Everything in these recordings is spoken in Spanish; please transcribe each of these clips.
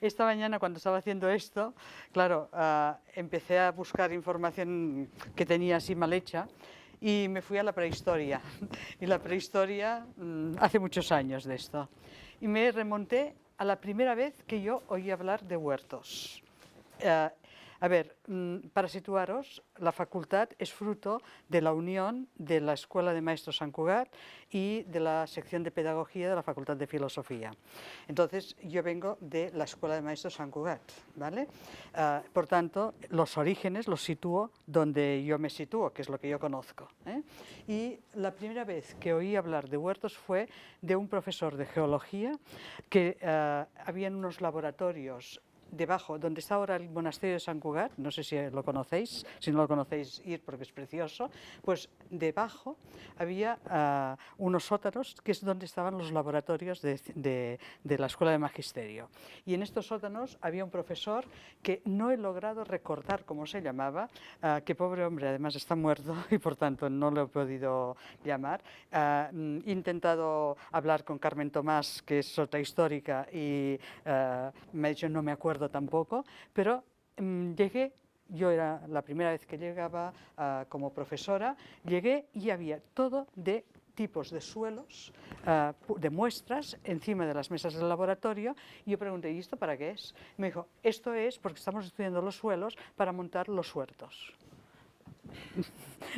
esta mañana cuando estaba haciendo esto, claro, empecé a buscar información que tenía así mal hecha y me fui a la prehistoria. Y la prehistoria, hace muchos años de esto. Y me remonté a la primera vez que yo oí hablar de huertos. A ver, para situaros, la facultad es fruto de la unión de la Escuela de Maestros Sant Cugat y de la sección de Pedagogía de la Facultad de Filosofía. Entonces, yo vengo de la Escuela de Maestros Sant Cugat, ¿vale? Por tanto, los orígenes los sitúo donde yo me sitúo, que es lo que yo conozco, ¿eh? Y la primera vez que oí hablar de huertos fue de un profesor de geología que había unos laboratorios debajo, donde está ahora el monasterio de Sant Cugat, no sé si lo conocéis, si no lo conocéis, ir porque es precioso, pues debajo había unos sótanos que es donde estaban los laboratorios de la Escuela de Magisterio. Y en estos sótanos había un profesor que no he logrado recordar cómo se llamaba, que pobre hombre, además está muerto y por tanto no lo he podido llamar. He intentado hablar con Carmen Tomás, que es otra histórica, y me ha dicho no me acuerdo tampoco, pero llegué, yo era la primera vez que llegaba como profesora, llegué y había todo de tipos de suelos, de muestras encima de las mesas del laboratorio, y yo pregunté, ¿y esto para qué es? Me dijo, esto es porque estamos estudiando los suelos para montar los huertos.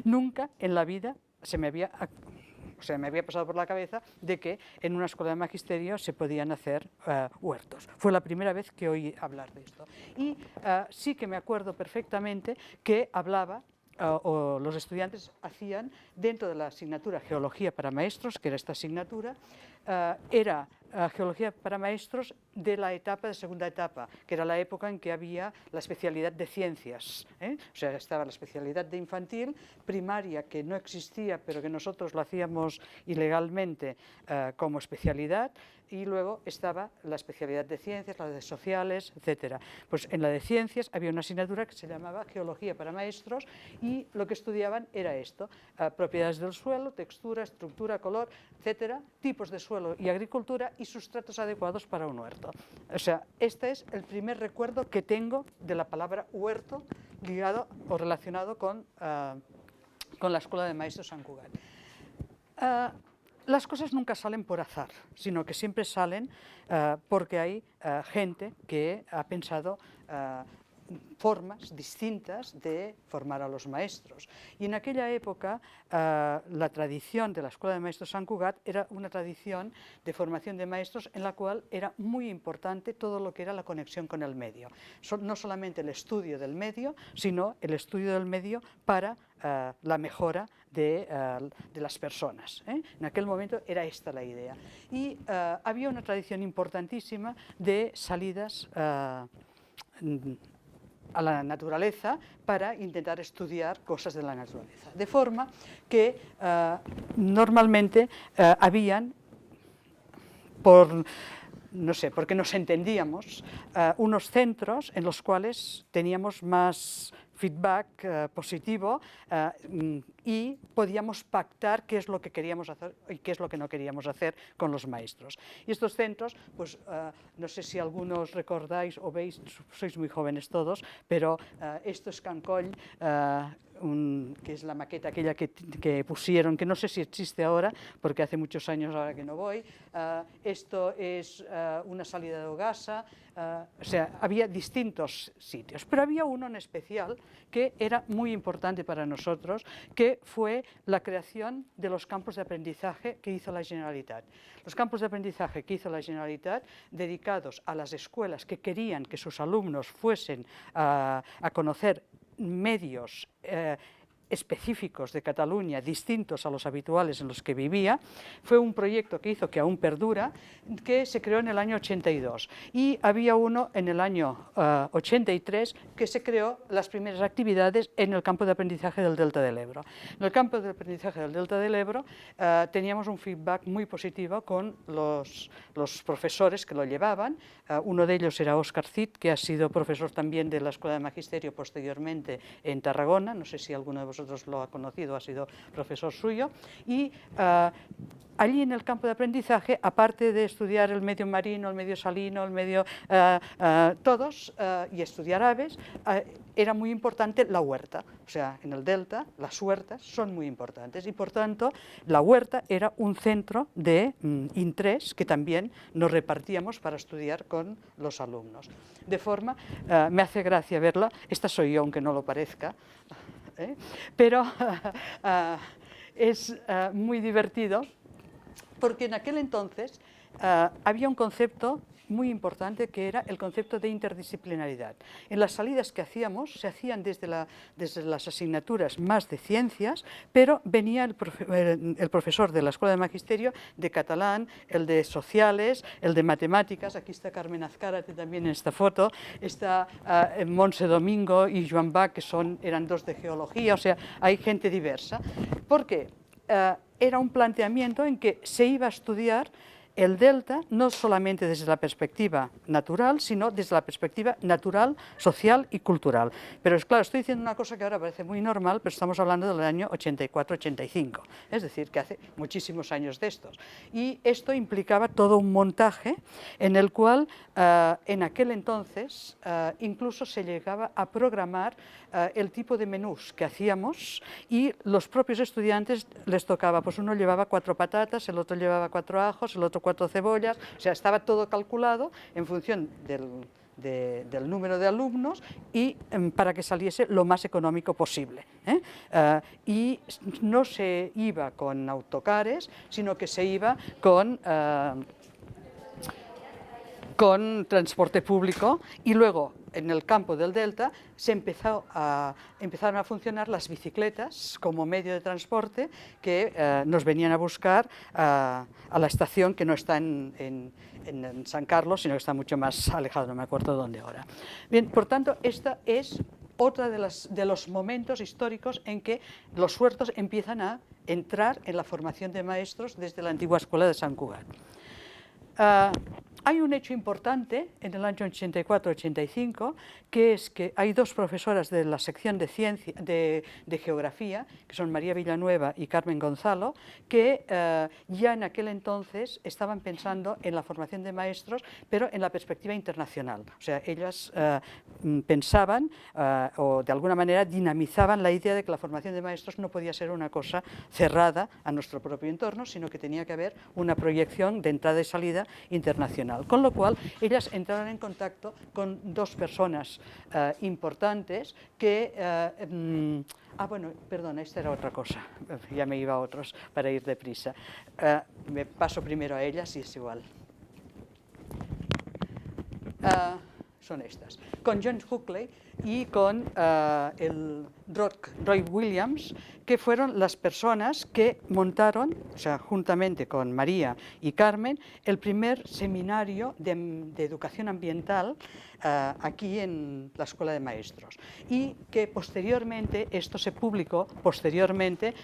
Nunca en la vida se me había pasado por la cabeza de que en una escuela de magisterio se podían hacer huertos. Fue la primera vez que oí hablar de esto. Y sí que me acuerdo perfectamente que hablaba o los estudiantes hacían dentro de la asignatura Geología para Maestros, que era esta asignatura, era Geología para Maestros de la etapa de segunda etapa, que era la época en que había la especialidad de ciencias, ¿eh? O sea, estaba la especialidad de infantil, primaria, que no existía, pero que nosotros lo hacíamos ilegalmente como especialidad, y luego estaba la especialidad de ciencias, la de sociales, etcétera. Pues en la de ciencias había una asignatura que se llamaba Geología para Maestros y lo que estudiaban era esto, propiedades del suelo, textura, estructura, color, etcétera, tipos de suelo y agricultura y sustratos adecuados para un huerto. O sea, este es el primer recuerdo que tengo de la palabra huerto ligado o relacionado con la Escuela de Maestros Sant Cugat. Las cosas nunca salen por azar, sino que siempre salen porque hay gente que ha pensado formas distintas de formar a los maestros. Y en aquella época la tradición de la Escuela de Maestros Sant Cugat era una tradición de formación de maestros en la cual era muy importante todo lo que era la conexión con el medio. No solamente el estudio del medio, sino el estudio del medio para la mejora de las personas, ¿eh? En aquel momento era esta la idea. Y había una tradición importantísima de salidas a la naturaleza para intentar estudiar cosas de la naturaleza. De forma que normalmente habían, no sé, porque nos entendíamos, unos centros en los cuales teníamos más feedback positivo y podíamos pactar qué es lo que queríamos hacer y qué es lo que no queríamos hacer con los maestros. Y estos centros, pues no sé si algunos recordáis o veis, sois muy jóvenes todos, pero esto es Can Coll, que es la maqueta aquella que pusieron, que no sé si existe ahora, porque hace muchos años ahora que no voy. Esto es una salida de Ogassa, o sea, había distintos sitios, pero había uno en especial que era muy importante para nosotros, que fue la creación de los campos de aprendizaje que hizo la Generalitat. Los campos de aprendizaje que hizo la Generalitat, dedicados a las escuelas que querían que sus alumnos fuesen a conocer medios específicos de Cataluña, distintos a los habituales en los que vivía. Fue un proyecto que hizo, que aún perdura, que se creó en el año 82. Y había uno en el año 83 que se creó las primeras actividades en el campo de aprendizaje del Delta del Ebro. En el campo de aprendizaje del Delta del Ebro teníamos un feedback muy positivo con los profesores que lo llevaban. Uno de ellos era Óscar Cid, que ha sido profesor también de la Escuela de Magisterio posteriormente en Tarragona. No sé si alguno de vosotros vosotros lo ha conocido, ha sido profesor suyo, y allí en el campo de aprendizaje, aparte de estudiar el medio marino, el medio salino, el medio todos, y estudiar aves, era muy importante la huerta. O sea, en el delta las huertas son muy importantes y por tanto la huerta era un centro de interés que también nos repartíamos para estudiar con los alumnos. De forma, me hace gracia verla, esta soy yo aunque no lo parezca, pero es muy divertido porque en aquel entonces había un concepto muy importante que era el concepto de interdisciplinaridad. En las salidas que hacíamos se hacían desde las asignaturas más de ciencias, pero venía el profesor de la Escuela de Magisterio de catalán, el de sociales, el de matemáticas, aquí está Carmen Azcárate también en esta foto, está Montse Domingo y Joan Bach, que eran dos de geología, o sea, hay gente diversa. ¿Por qué? Era un planteamiento en que se iba a estudiar el delta no solamente desde la perspectiva natural, sino desde la perspectiva natural, social y cultural. Pero es claro, estoy diciendo una cosa que ahora parece muy normal, pero estamos hablando del año 84-85, es decir, que hace muchísimos años de estos. Y esto implicaba todo un montaje en el cual en aquel entonces incluso se llegaba a programar el tipo de menús que hacíamos y los propios estudiantes les tocaba, pues uno llevaba 4 patatas, el otro llevaba 4 ajos, el otro 4 cebollas, o sea, estaba todo calculado en función del número de alumnos y para que saliese lo más económico posible. Y no se iba con autocares, sino que se iba con transporte público y luego en el campo del delta empezaron a funcionar las bicicletas como medio de transporte que nos venían a buscar a la estación que no está en San Carlos, sino que está mucho más alejado, no me acuerdo dónde ahora. Bien, por tanto, esta es otra de los momentos históricos en que los huertos empiezan a entrar en la formación de maestros desde la antigua escuela de Sant Cugat. Hay un hecho importante en el año 84-85, que es que hay 2 profesoras de la sección de geografía, que son María Villanueva y Carmen Gonzalo, que ya en aquel entonces estaban pensando en la formación de maestros, pero en la perspectiva internacional. O sea, ellas pensaban o de alguna manera dinamizaban la idea de que la formación de maestros no podía ser una cosa cerrada a nuestro propio entorno, sino que tenía que haber una proyección de entrada y salida internacional. Con lo cual, ellas entraron en contacto con 2 personas importantes que... bueno, perdona, esta era otra cosa, ya me iba a otros para ir deprisa. Me paso primero a ellas y es igual. Son estas, con John Huckley y con el Roy Williams, que fueron las personas que montaron, o sea, juntamente con María y Carmen, el primer seminario de educación ambiental aquí en la Escuela de Maestros, y que posteriormente, esto se publicó posteriormente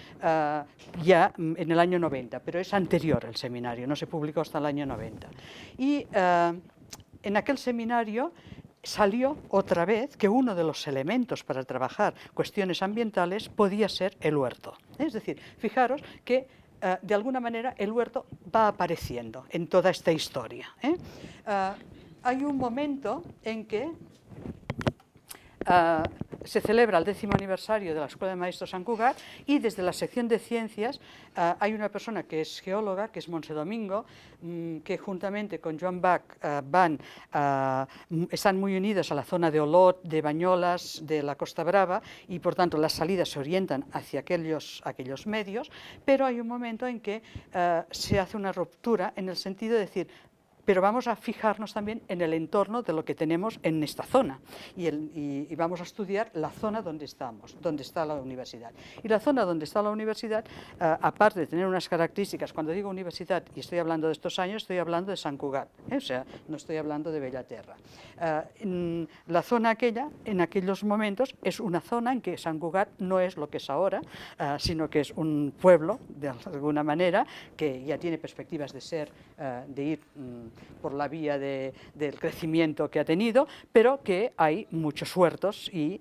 ya en el año 90, pero es anterior el seminario, no se publicó hasta el año 90. Y en aquel seminario salió otra vez que uno de los elementos para trabajar cuestiones ambientales podía ser el huerto. Es decir, fijaros que de alguna manera el huerto va apareciendo en toda esta historia. Hay un momento en que se celebra el 10º aniversario de la Escuela de Maestros Sant Cugat y desde la sección de ciencias hay una persona que es geóloga, que es Montse Domingo, que juntamente con Joan Bach están muy unidas a la zona de Olot, de Banyoles, de la Costa Brava, y por tanto las salidas se orientan hacia aquellos medios, pero hay un momento en que se hace una ruptura en el sentido de decir, pero vamos a fijarnos también en el entorno de lo que tenemos en esta zona y vamos a estudiar la zona donde estamos, donde está la universidad. Y la zona donde está la universidad, aparte de tener unas características, cuando digo universidad y estoy hablando de estos años, estoy hablando de Sant Cugat, o sea, no estoy hablando de Bellaterra. La zona aquella, en aquellos momentos, es una zona en que Sant Cugat no es lo que es ahora, sino que es un pueblo, de alguna manera, que ya tiene perspectivas de ir por la vía del crecimiento que ha tenido, pero que hay muchos huertos y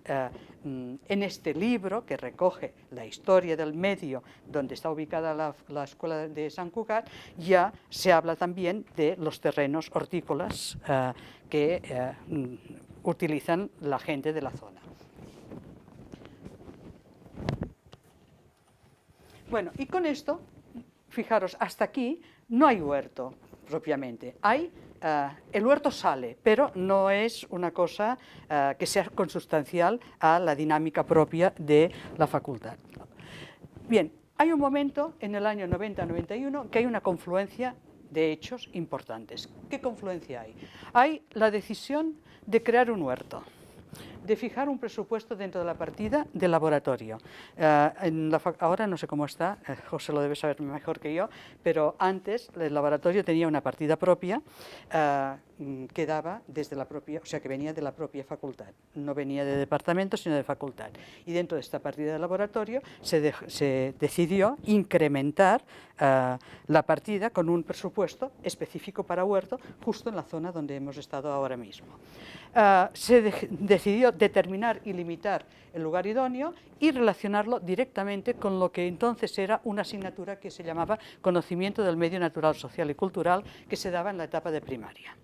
en este libro que recoge la historia del medio donde está ubicada la escuela de Sant Cugat, ya se habla también de los terrenos hortícolas que utilizan la gente de la zona. Bueno, y con esto, fijaros, hasta aquí no hay huerto propiamente. El huerto sale, pero no es una cosa que sea consustancial a la dinámica propia de la facultad. Bien, hay un momento en el año 90-91 que hay una confluencia de hechos importantes. ¿Qué confluencia hay? Hay la decisión de crear un huerto, de fijar un presupuesto dentro de la partida de laboratorio. Ahora no sé cómo está, José lo debe saber mejor que yo, pero antes el laboratorio tenía una partida propia que daba desde la propia, o sea, que venía de la propia facultad, no venía de departamento, sino de facultad. Y dentro de esta partida de laboratorio se decidió incrementar la partida con un presupuesto específico para huerto, justo en la zona donde hemos estado ahora mismo. Se decidió determinar y limitar el lugar idóneo y relacionarlo directamente con lo que entonces era una asignatura que se llamaba Conocimiento del Medio Natural, Social y Cultural, que se daba en la etapa de primaria.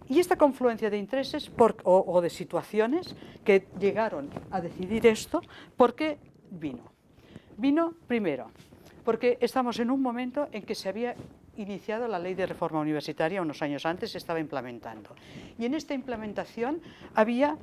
Y esta confluencia de intereses o de situaciones que llegaron a decidir esto, ¿por qué vino? Vino primero porque estamos en un momento en que se había iniciado la ley de reforma universitaria, unos años antes se estaba implementando. Y en esta implementación había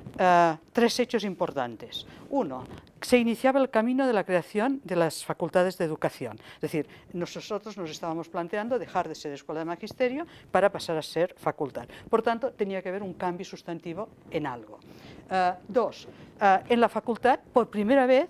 tres hechos importantes. Uno, se iniciaba el camino de la creación de las facultades de educación. Es decir, nosotros nos estábamos planteando dejar de ser escuela de magisterio para pasar a ser facultad. Por tanto, tenía que haber un cambio sustantivo en algo. Dos, en la facultad, por primera vez,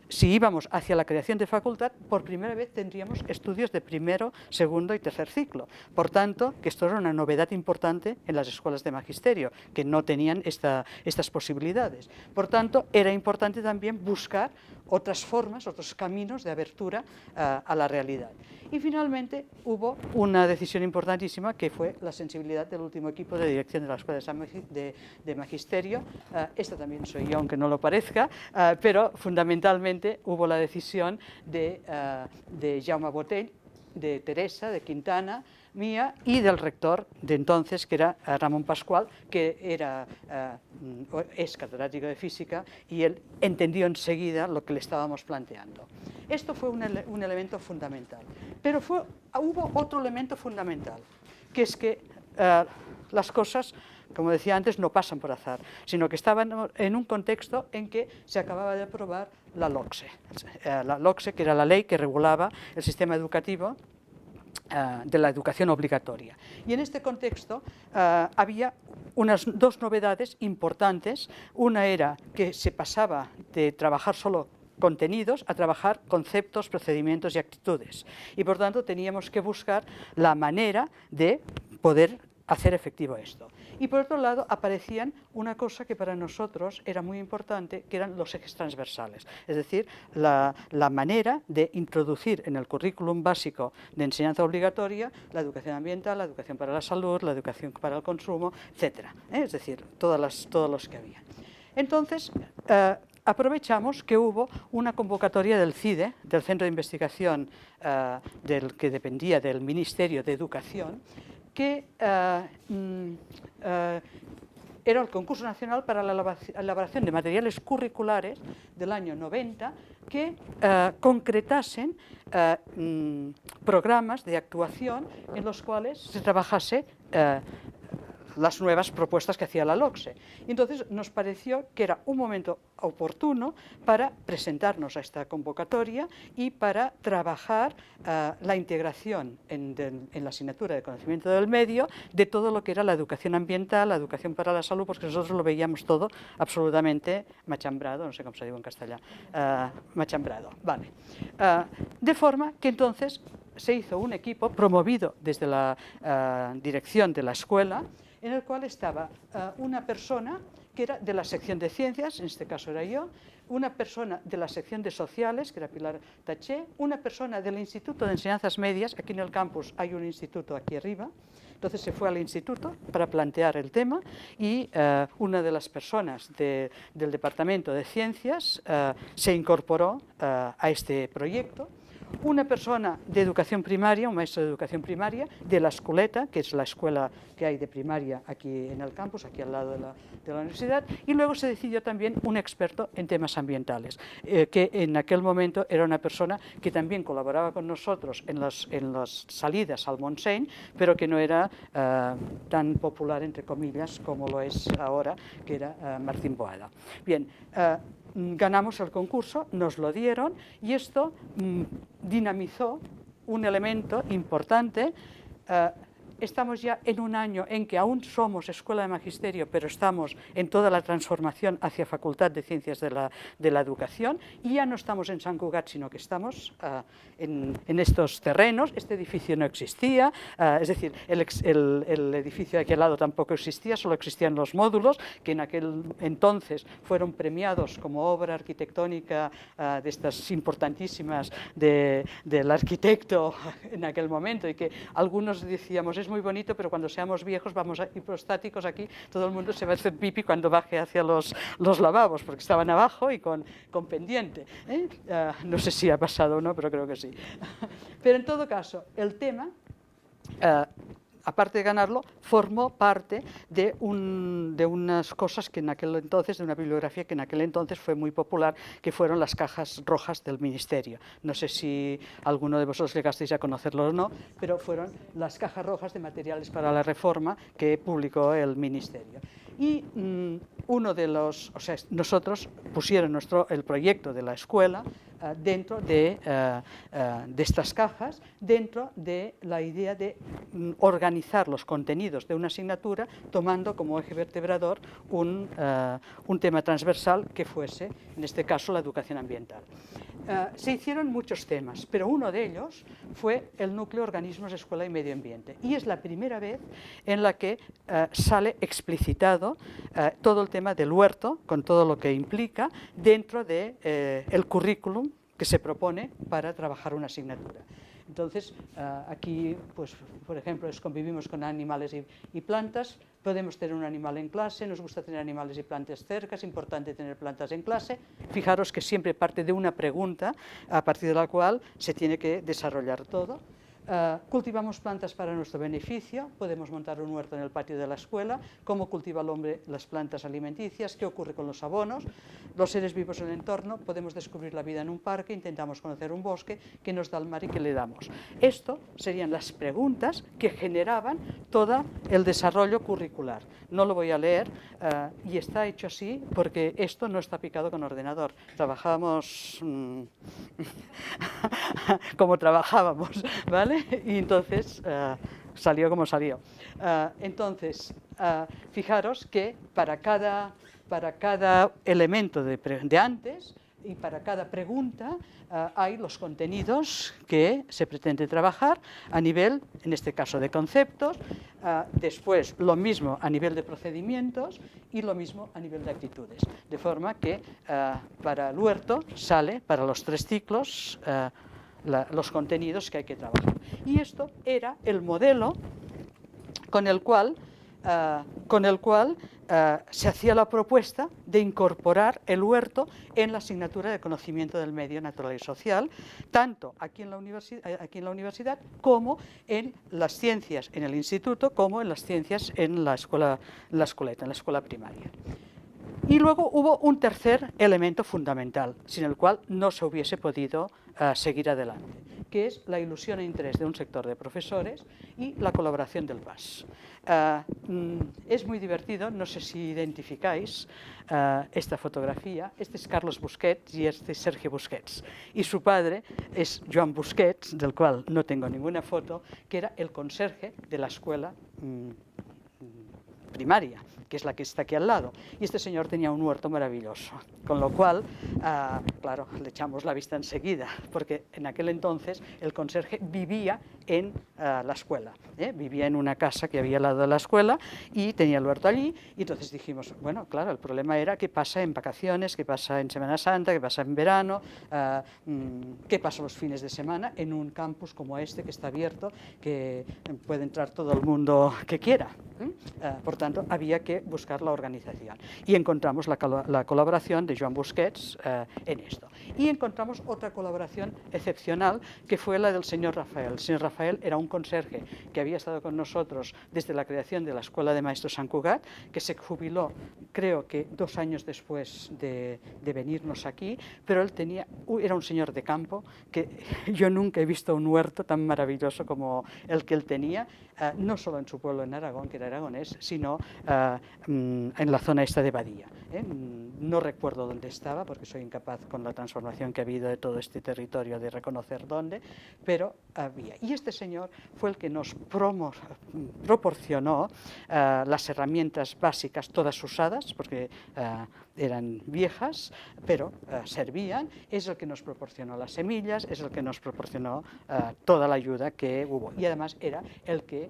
si íbamos hacia la creación de facultad, por primera vez tendríamos estudios de primero, segundo y tercer ciclo. Por tanto, que esto era una novedad importante en las escuelas de magisterio, que no tenían estas posibilidades. Por tanto, era importante también buscar otras formas, otros caminos de abertura a la realidad. Y finalmente hubo una decisión importantísima que fue la sensibilidad del último equipo de dirección de la Escuela de Magisterio. Esta también soy yo, aunque no lo parezca, pero fundamentalmente hubo la decisión de Jaume Botell, de Teresa, de Quintana, mía y del rector de entonces, que era Ramón Pascual, que es catedrático de física, y él entendió enseguida lo que le estábamos planteando. Esto fue un elemento fundamental. Pero hubo otro elemento fundamental, que es que las cosas, como decía antes, no pasan por azar, sino que estaban en un contexto en que se acababa de aprobar la LOCSE. La LOCSE, que era la ley que regulaba el sistema educativo de la educación obligatoria. Y en este contexto había dos novedades importantes. Una era que se pasaba de trabajar solo contenidos a trabajar conceptos, procedimientos y actitudes. Y por tanto teníamos que buscar la manera de poder hacer efectivo esto. Y por otro lado aparecían una cosa que para nosotros era muy importante, que eran los ejes transversales, es decir, la manera de introducir en el currículum básico de enseñanza obligatoria la educación ambiental, la educación para la salud, la educación para el consumo, etc. Es decir, todos los que había. Entonces, aprovechamos que hubo una convocatoria del CIDE, del Centro de Investigación que dependía del Ministerio de Educación, que era el concurso nacional para la elaboración de materiales curriculares del año 90 que concretasen programas de actuación en los cuales se trabajase las nuevas propuestas que hacía la LOCSE. Y entonces nos pareció que era un momento oportuno para presentarnos a esta convocatoria y para trabajar la integración en la asignatura de conocimiento del medio de todo lo que era la educación ambiental, la educación para la salud, porque nosotros lo veíamos todo absolutamente machambrado, no sé cómo se dice en castellano, machambrado, vale. De forma que entonces se hizo un equipo promovido desde la dirección de la escuela, en el cual estaba una persona que era de la sección de ciencias, en este caso era yo, una persona de la sección de sociales, que era Pilar Taché, una persona del Instituto de Enseñanzas Medias, aquí en el campus hay un instituto aquí arriba, Entonces se fue al instituto para plantear el tema y una de las personas del Departamento de Ciencias se incorporó a este proyecto. Una persona de educación primaria, un maestro de educación primaria, de la Escoleta, que es la escuela que hay de primaria aquí en el campus, aquí al lado de la universidad, y luego se decidió también un experto en temas ambientales, que en aquel momento era una persona que también colaboraba con nosotros en las salidas al Montseny, pero que no era tan popular, entre comillas, como lo es ahora, que era Martín Boada. Bien, ganamos el concurso, nos lo dieron y esto dinamizó un elemento importante. Estamos ya en un año en que aún somos Escuela de Magisterio, pero estamos en toda la transformación hacia Facultad de Ciencias de la Educación, y ya no estamos en Sant Cugat, sino que estamos en estos terrenos. Este edificio no existía, es decir, el edificio de aquel lado tampoco existía, solo existían los módulos, que en aquel entonces fueron premiados como obra arquitectónica de estas importantísimas del arquitecto en aquel momento, y que algunos decíamos, es muy bonito, pero cuando seamos viejos, vamos hipostáticos aquí, todo el mundo se va a hacer pipi cuando baje hacia los lavabos, porque estaban abajo y con pendiente. No sé si ha pasado o no, pero creo que sí. Pero en todo caso, el tema, aparte de ganarlo, formó parte de unas cosas que en aquel entonces, de una bibliografía que en aquel entonces fue muy popular, que fueron las cajas rojas del Ministerio. No sé si alguno de vosotros llegasteis a conocerlo o no, pero fueron las cajas rojas de materiales para la reforma que publicó el Ministerio. Y nosotros pusieron el proyecto de la escuela dentro de estas cajas, dentro de la idea de organizar los contenidos de una asignatura tomando como eje vertebrador un tema transversal que fuese, en este caso, la educación ambiental. Se hicieron muchos temas, pero uno de ellos fue el núcleo Organismos, Escuela y Medio Ambiente, y es la primera vez en la que sale explicitado todo el tema del huerto, con todo lo que implica, dentro del currículum que se propone para trabajar una asignatura. Entonces, aquí, pues, por ejemplo, convivimos con animales y plantas, podemos tener un animal en clase, nos gusta tener animales y plantas cerca, es importante tener plantas en clase. Fijaros que siempre parte de una pregunta a partir de la cual se tiene que desarrollar todo. Cultivamos plantas para nuestro beneficio, podemos montar un huerto en el patio de la escuela, cómo cultiva el hombre las plantas alimenticias, qué ocurre con los abonos, los seres vivos en el entorno, podemos descubrir la vida en un parque, intentamos conocer un bosque, qué nos da el mar y qué le damos. Esto serían las preguntas que generaban todo el desarrollo curricular. No lo voy a leer y está hecho así porque esto no está picado con ordenador. Trabajábamos como trabajábamos, ¿vale? Y entonces salió como salió. Entonces, fijaros que para cada elemento de antes y para cada pregunta hay los contenidos que se pretende trabajar a nivel, en este caso, de conceptos, después lo mismo a nivel de procedimientos y lo mismo a nivel de actitudes. De forma que para el huerto sale, para los 3 ciclos, los contenidos que hay que trabajar. Y esto era el modelo con el cual se hacía la propuesta de incorporar el huerto en la asignatura de conocimiento del medio natural y social, tanto aquí en la universidad como en las ciencias en el instituto, como en las ciencias en la escuela primaria. Y luego hubo un tercer elemento fundamental, sin el cual no se hubiese podido seguir adelante, que es la ilusión e interés de un sector de profesores y la colaboración del PAS. Es muy divertido, no sé si identificáis esta fotografía. Este es Carlos Busquets y este es Sergio Busquets. Y su padre es Joan Busquets, del cual no tengo ninguna foto, que era el conserje de la escuela primaria, que es la que está aquí al lado. Y este señor tenía un huerto maravilloso, con lo cual, claro, le echamos la vista enseguida, porque en aquel entonces el conserje vivía en la escuela. Vivía en una casa que había al lado de la escuela y tenía el huerto allí, y entonces dijimos, bueno, claro, el problema era qué pasa en vacaciones, qué pasa en Semana Santa, qué pasa en verano, qué pasa los fines de semana en un campus como este que está abierto, que puede entrar todo el mundo que quiera. Por tanto, había que buscar la organización. Y encontramos la colaboración de Joan Busquets en esto. Y encontramos otra colaboración excepcional, que fue la del señor Rafael. El señor Rafael era un conserje que había estado con nosotros desde la creación de la Escuela de Maestros Sant Cugat, que se jubiló, creo que 2 años después de venirnos aquí, pero él era un señor de campo, que yo nunca he visto un huerto tan maravilloso como el que él tenía, no solo en su pueblo en Aragón, que era aragonés, sino en la zona esta de Badía. No recuerdo dónde estaba, porque soy incapaz con la transformación que ha habido de todo este territorio de reconocer dónde, pero había. Y este señor fue el que nos proporcionó las herramientas básicas, todas usadas, porque eran viejas, pero servían. Es el que nos proporcionó las semillas, es el que nos proporcionó toda la ayuda que hubo. Y además era el que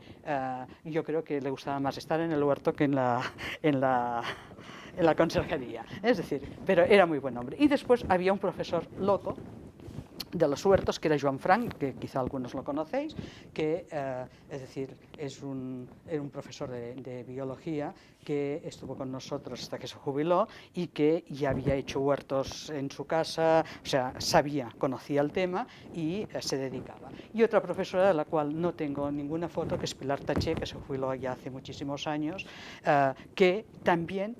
yo creo que le gustaba más estar en el huerto que en la conserjería. Es decir, pero era muy buen hombre. Y después había un profesor loco de los huertos, que era Joan Frank, que quizá algunos lo conocéis, que es decir, era un profesor de biología que estuvo con nosotros hasta que se jubiló y que ya había hecho huertos en su casa, o sea, conocía el tema y se dedicaba. Y otra profesora de la cual no tengo ninguna foto, que es Pilar Taché, que se jubiló ya hace muchísimos años, que también,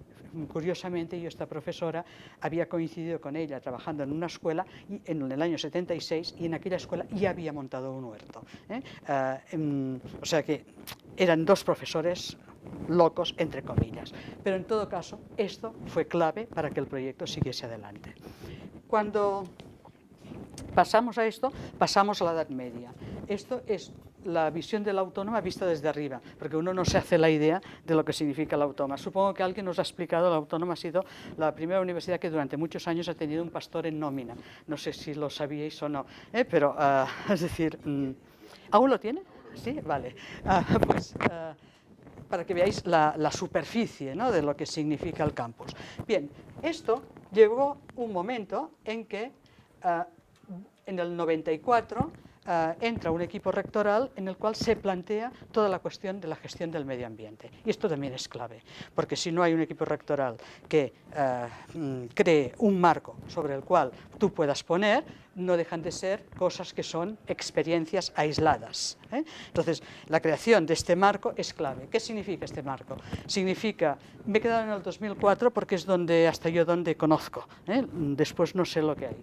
curiosamente, yo, esta profesora, había coincidido con ella trabajando en una escuela en el año 76, y en aquella escuela ya había montado un huerto. O sea que eran 2 profesores locos, entre comillas. Pero en todo caso, esto fue clave para que el proyecto siguiese adelante. Cuando pasamos a esto, pasamos a la Edad Media. Esto es la visión de la autónoma vista desde arriba, porque uno no se hace la idea de lo que significa la autónoma. Supongo que alguien nos ha explicado, la autónoma ha sido la primera universidad que durante muchos años ha tenido un pastor en nómina. No sé si lo sabíais o no, pero es decir, ¿aún lo tiene? Sí, vale. Para que veáis la superficie, ¿no?, de lo que significa el campus. Bien, esto llegó un momento en que en el 94 entra un equipo rectoral en el cual se plantea toda la cuestión de la gestión del medio ambiente. Y esto también es clave, porque si no hay un equipo rectoral que cree un marco sobre el cual tú puedas poner, no dejan de ser cosas que son experiencias aisladas. Entonces, la creación de este marco es clave. ¿Qué significa este marco? Significa, me he quedado en el 2004 porque es hasta yo donde conozco, después no sé lo que hay.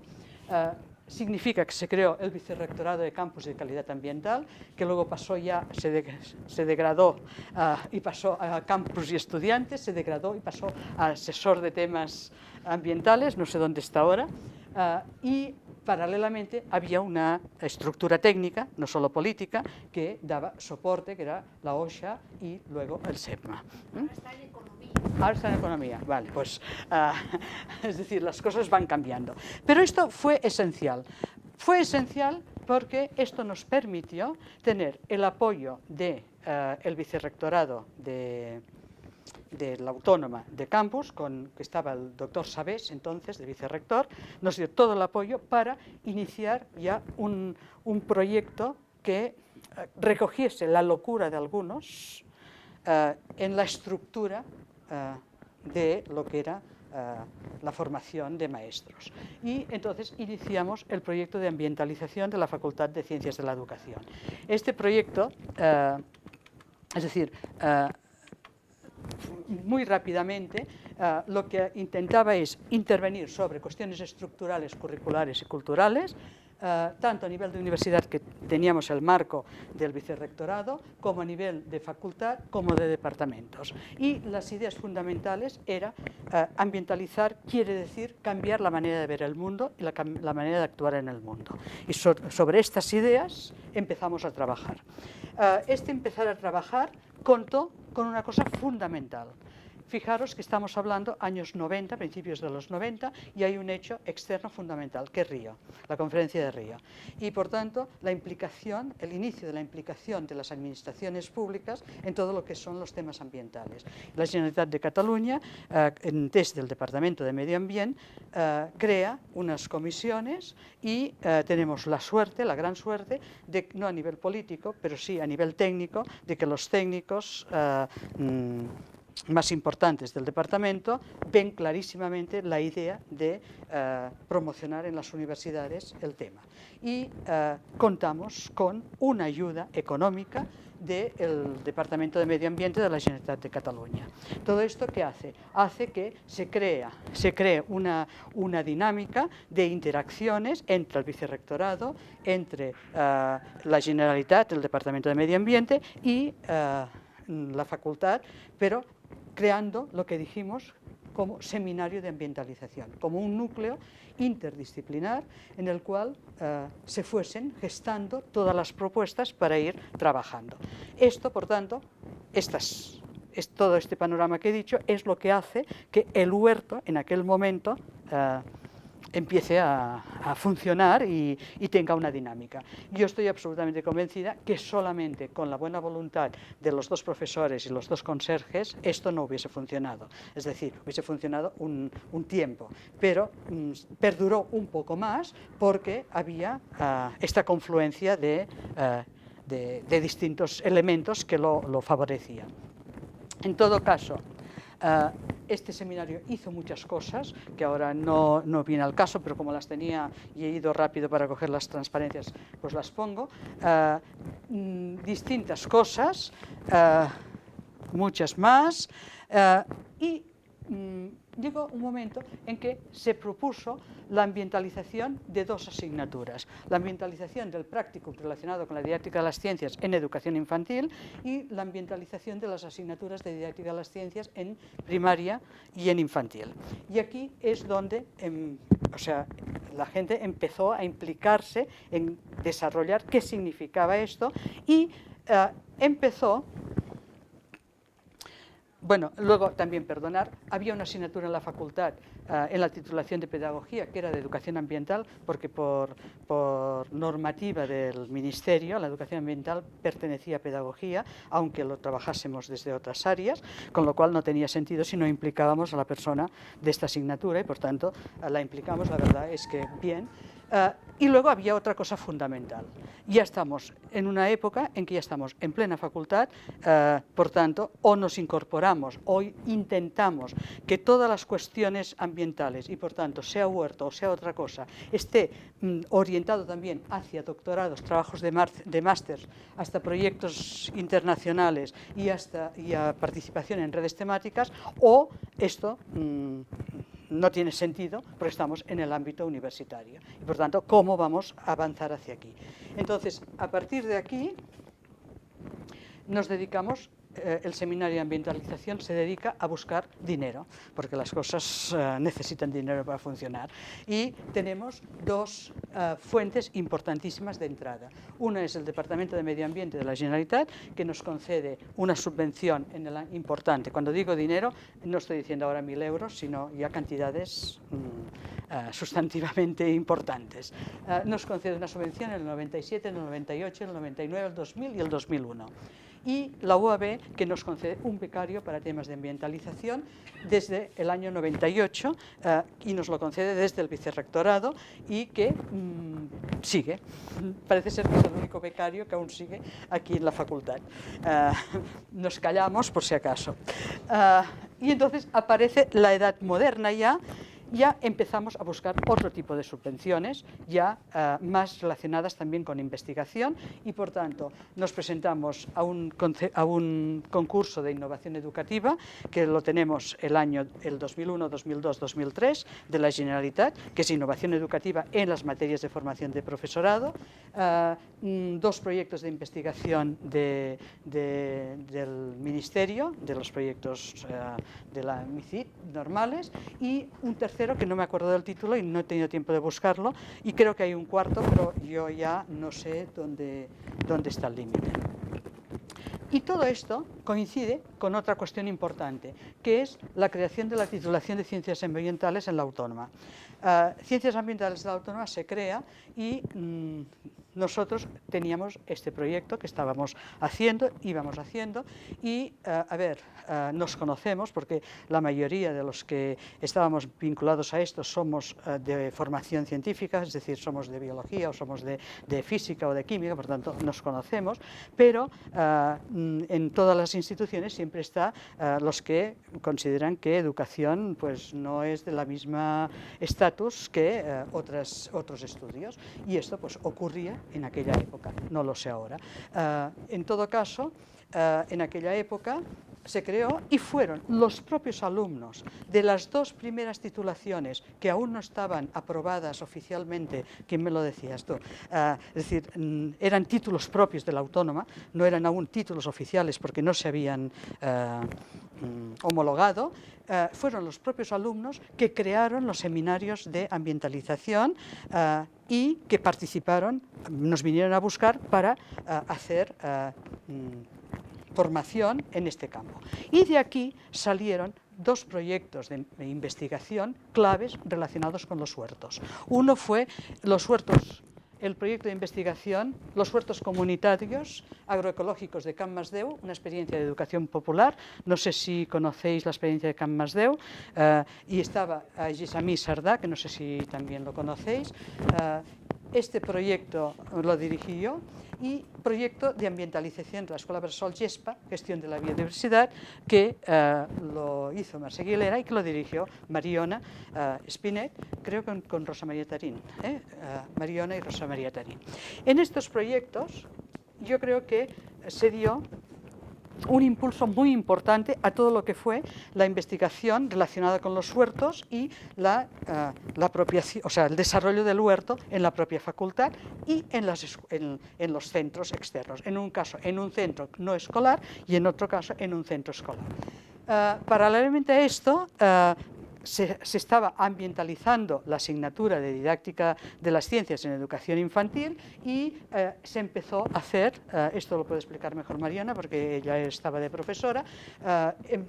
Significa que se creó el Vicerrectorado de Campus de Calidad Ambiental, que luego pasó ya, se degradó y pasó a Campus y Estudiantes, se degradó y pasó a Asesor de Temas Ambientales, no sé dónde está ahora, y paralelamente había una estructura técnica, no solo política, que daba soporte, que era la OSHA y luego el SEPMA. Ahora está en economía, vale, pues es decir, las cosas van cambiando. Pero esto fue esencial. Fue esencial porque esto nos permitió tener el apoyo del vicerrectorado de la Autónoma de Campus, que estaba el doctor Sabés, entonces, de vicerrector, nos dio todo el apoyo para iniciar ya un proyecto que recogiese la locura de algunos en la estructura de lo que era la formación de maestros. Y entonces iniciamos el proyecto de ambientalización de la Facultad de Ciencias de la Educación. Este proyecto, es decir, muy rápidamente, lo que intentaba es intervenir sobre cuestiones estructurales, curriculares y culturales, tanto a nivel de universidad, que teníamos el marco del vicerrectorado, como a nivel de facultad, como de departamentos. Y las ideas fundamentales era ambientalizar, quiere decir cambiar la manera de ver el mundo y la manera de actuar en el mundo. Y sobre estas ideas empezamos a trabajar. Empezar a trabajar contó con una cosa fundamental. fijaros que estamos hablando años 90, principios de los 90, y hay un hecho externo fundamental, que es Río, la conferencia de Río. Y por tanto, la implicación, el inicio de la implicación de las administraciones públicas en todo lo que son los temas ambientales. La Generalitat de Cataluña, desde el Departamento de Medio Ambiente, crea unas comisiones y tenemos la suerte, la gran suerte, de, no a nivel político, pero sí a nivel técnico, de que los técnicos más importantes del departamento ven clarísimamente la idea de promocionar en las universidades el tema. Y contamos con una ayuda económica del Departamento de Medio Ambiente de la Generalitat de Cataluña. ¿Todo esto qué hace? Hace que se cree una dinámica de interacciones entre el Vicerrectorado, entre la Generalitat, el Departamento de Medio Ambiente y la facultad, pero creando lo que dijimos como seminario de ambientalización, como un núcleo interdisciplinar en el cual se fuesen gestando todas las propuestas para ir trabajando. Esto, por tanto, todo este panorama que he dicho es lo que hace que el huerto en aquel momento empiece a funcionar y tenga una dinámica. Yo estoy absolutamente convencida que solamente con la buena voluntad de los dos profesores y los dos conserjes esto no hubiese funcionado. Es decir, hubiese funcionado un tiempo, pero perduró un poco más porque había esta confluencia de distintos elementos que lo favorecían. En todo caso, este seminario hizo muchas cosas que ahora no viene al caso, pero como las tenía y he ido rápido para coger las transparencias, pues las pongo. Distintas cosas, muchas más, y llegó un momento en que se propuso la ambientalización de dos asignaturas, la ambientalización del práctico relacionado con la didáctica de las ciencias en educación infantil y la ambientalización de las asignaturas de didáctica de las ciencias en primaria y en infantil. Y aquí es donde la gente empezó a implicarse en desarrollar qué significaba esto y empezó. Bueno, luego también, había una asignatura en la facultad, en la titulación de pedagogía, que era de educación ambiental, porque por normativa del Ministerio, la educación ambiental pertenecía a pedagogía, aunque lo trabajásemos desde otras áreas, con lo cual no tenía sentido si no implicábamos a la persona de esta asignatura y, por tanto, la implicamos, la verdad es que bien. Y luego había otra cosa fundamental. Ya estamos en una época en que ya estamos en plena facultad, por tanto, o nos incorporamos o intentamos que todas las cuestiones ambientales y, por tanto, sea huerto o sea otra cosa, esté orientado también hacia doctorados, trabajos de máster, hasta proyectos internacionales y a participación en redes temáticas, o esto no tiene sentido porque estamos en el ámbito universitario. Y por tanto, ¿cómo vamos a avanzar hacia aquí? Entonces, a partir de aquí, nos dedicamos, el seminario de ambientalización se dedica a buscar dinero, porque las cosas necesitan dinero para funcionar. Y tenemos dos fuentes importantísimas de entrada. Una es el Departamento de Medio Ambiente de la Generalitat, que nos concede una subvención importante. Cuando digo dinero, no estoy diciendo ahora 1.000 euros, sino ya cantidades sustantivamente importantes. Nos concede una subvención en el 97, en el 98, en el 99, el 2000 y el 2001. Y la UAB, que nos concede un becario para temas de ambientalización desde el año 98 y nos lo concede desde el Vicerrectorado y que sigue. Parece ser que es el único becario que aún sigue aquí en la facultad. Nos callamos por si acaso. Y entonces aparece la edad moderna ya empezamos a buscar otro tipo de subvenciones, ya más relacionadas también con investigación y, por tanto, nos presentamos a un concurso de innovación educativa que lo tenemos el 2001, 2002, 2003 de la Generalitat, que es innovación educativa en las materias de formación de profesorado, dos proyectos de investigación del Ministerio, de los proyectos de la MICIT normales, y un tercero que no me acuerdo del título y no he tenido tiempo de buscarlo, y creo que hay un cuarto, pero yo ya no sé dónde está el límite. Y todo esto coincide con otra cuestión importante, que es la creación de la titulación de Ciencias Ambientales en la Autónoma. Ciencias Ambientales de la Autónoma se crea y nosotros teníamos este proyecto que íbamos haciendo y, nos conocemos porque la mayoría de los que estábamos vinculados a esto somos de formación científica, es decir, somos de biología o somos de física o de química, por tanto nos conocemos, pero en todas las instituciones siempre está los que consideran que educación pues, no es de la misma estatus que otros estudios, y esto pues, ocurría en aquella época, no lo sé ahora. En todo caso, en aquella época se creó y fueron los propios alumnos de las dos primeras titulaciones que aún no estaban aprobadas oficialmente. ¿Quién me lo decías tú? Es decir, eran títulos propios de la Autónoma, no eran aún títulos oficiales porque no se habían homologado. Fueron los propios alumnos que crearon los seminarios de ambientalización y que participaron, nos vinieron a buscar para hacer formación en este campo. Y de aquí salieron dos proyectos de investigación claves relacionados con los huertos. Uno fue el proyecto de investigación, los huertos comunitarios agroecológicos de Can Masdeu, una experiencia de educación popular. No sé si conocéis la experiencia de Can Masdeu, y estaba Gisami Sardá, que no sé si también lo conocéis. Este proyecto lo dirigí yo, y proyecto de ambientalización de la Escuela Bressol GESPA, gestión de la biodiversidad, que lo hizo Mercè Aguilera y que lo dirigió Mariona Espinet, creo que con Rosa María Tarín, Mariona y Rosa María Tarín. En estos proyectos yo creo que se dio un impulso muy importante a todo lo que fue la investigación relacionada con los huertos y el desarrollo del huerto en la propia facultad y en los centros externos. En un caso, en un centro no escolar, y en otro caso, en un centro escolar. Paralelamente a esto, se estaba ambientalizando la asignatura de didáctica de las ciencias en educación infantil y se empezó a hacer, esto lo puede explicar mejor Mariana porque ella estaba de profesora,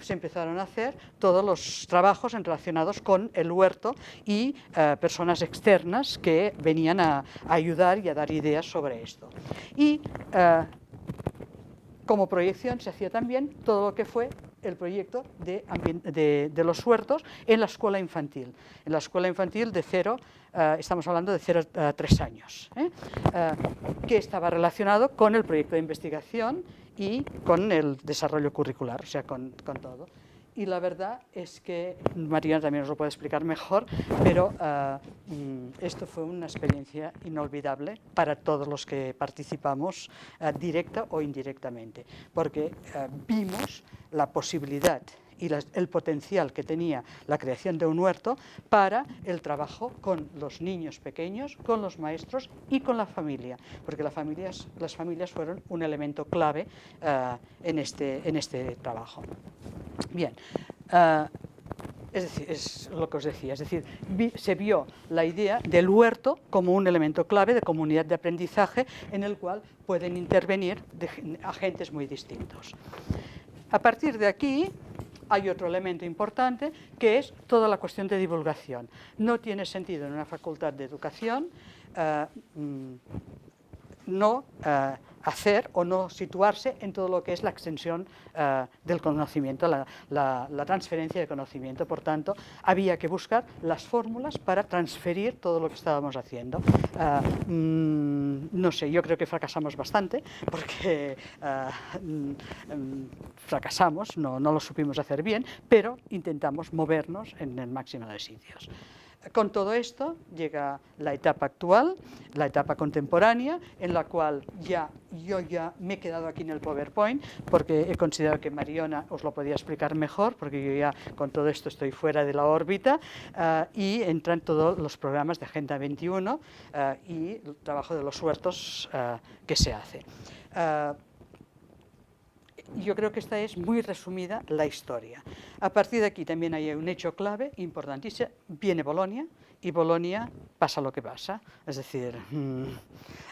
se empezaron a hacer todos los trabajos relacionados con el huerto y personas externas que venían a ayudar y a dar ideas sobre esto. Y como proyección se hacía también todo lo que fue el proyecto de los huertos en la escuela infantil. En la escuela infantil de 0, estamos hablando de 0 a 3 años, que estaba relacionado con el proyecto de investigación y con el desarrollo curricular, o sea, con todo. Y la verdad es que Mariana también os lo puede explicar mejor, pero esto fue una experiencia inolvidable para todos los que participamos, directa o indirectamente, porque vimos la posibilidad y el potencial que tenía la creación de un huerto para el trabajo con los niños pequeños, con los maestros y con la familia, porque las familias fueron un elemento clave en este trabajo. Bien, es decir, es lo que os decía, es decir, se vio la idea del huerto como un elemento clave de comunidad de aprendizaje en el cual pueden intervenir agentes muy distintos. A partir de aquí hay otro elemento importante que es toda la cuestión de divulgación. No tiene sentido en una facultad de educación no hacer o no situarse en todo lo que es la extensión del conocimiento, la transferencia de conocimiento. Por tanto, había que buscar las fórmulas para transferir todo lo que estábamos haciendo. No sé, yo creo que fracasamos bastante porque fracasamos, no lo supimos hacer bien, pero intentamos movernos en el máximo de sitios. Con todo esto llega la etapa actual, la etapa contemporánea, en la cual yo ya me he quedado aquí en el PowerPoint porque he considerado que Mariona os lo podía explicar mejor, porque yo ya con todo esto estoy fuera de la órbita, y entran todos los programas de Agenda 21 y el trabajo de los huertos que se hace. Yo creo que esta es muy resumida la historia. A partir de aquí también hay un hecho clave importantísimo. Viene Bolonia y Bolonia pasa lo que pasa. Es decir,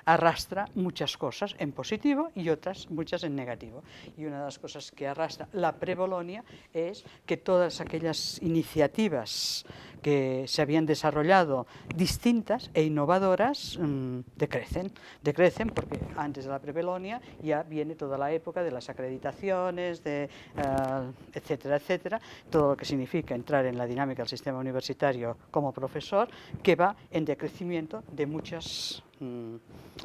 arrastra muchas cosas en positivo y otras muchas en negativo. Y una de las cosas que arrastra la pre-Bolonia es que todas aquellas iniciativas que se habían desarrollado distintas e innovadoras decrecen porque antes de la pre-Bolonia ya viene toda la época de las acreditaciones, etcétera, etcétera, todo lo que significa entrar en la dinámica del sistema universitario como profesor, que va en decrecimiento de muchos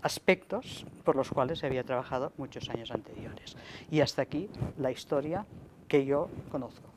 aspectos por los cuales se había trabajado muchos años anteriores. Y hasta aquí la historia que yo conozco.